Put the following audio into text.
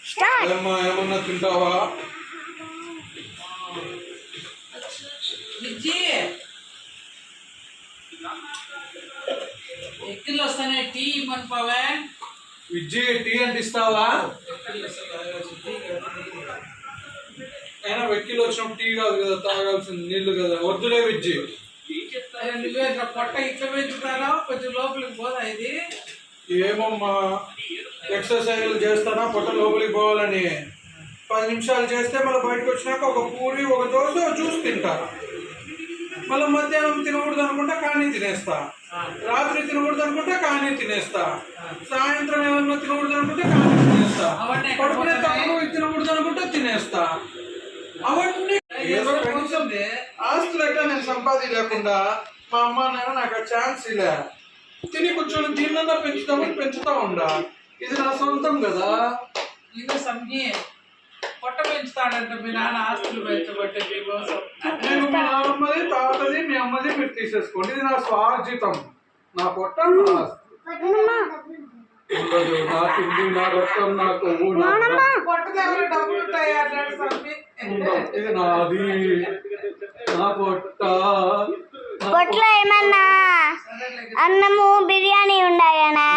ఏమన్నా తింటావా? ఎక్కిళ్ళు వస్తానే టీ ఇమ్మని పవే. విజ్జి టీ అంటే ఇస్తావా? అయినా వెక్కిలు వచ్చినప్పుడు టీ కాదు కదా తాగాల్సింది, నీళ్లు కదా. వద్దులే విజ్జి. నువ్వే పొట్ట ఇట్లా పెంచుతారా, కొంచెం లోపలికి పోదా ఇది? ఏమమ్మా ఎక్సర్సైజ్లు చేస్తానా పొట్ట లోపలికి పోవాలని? 10 నిమిషాలు చేస్తే మళ్ళీ బయటకు వచ్చినాక ఒక పూరి ఒక దోశ జ్యూస్ తింటా. మళ్ళీ మధ్యాహ్నం తినకూడదు అనుకుంటా కానీ తినేస్తా, రాత్రి తినకూడదు అనుకుంటా కానీ తినేస్తా, సాయంత్రం ఏమన్నా తినకూడదు అనుకుంటే కానీ తినేస్తా, పడుకునే తక్కువ తినకూడదు అనుకుంటే తినేస్తా. అవన్నీ ఏదో కనీసం ఆస్తులు ఎట్లా నేను సంపాది లేకుండా మా అమ్మ నాన్న నాకు ఆ ఛాన్స్ ఇలా తిని కూర్చొని దీన్నన్నా పెంచుతామని పెంచుతా ఉండా. ఇది నా సొంతం కదా. ఇది సంజీ పొట్ట పెంచుతాడంట మీ నాన్న ఆస్తులు పెంచబట్టే మీకోసం. నేను మీ నాన్నమ్మది తాతది మీ అమ్మది మీరు తీసేసుకోండి. ఇది నా స్వార్జితం, నా పొట్ట నా తిండి నా రక్తం నా కొవ్వు పొట్టలో ఎవరు డబ్బులు ఉంటాయి అట్లాంటి సంజీ. ఇది నాది నా పొట్ట. పొట్టలో ఏమన్నా అన్నము బిర్యానీ ఉండాయనా?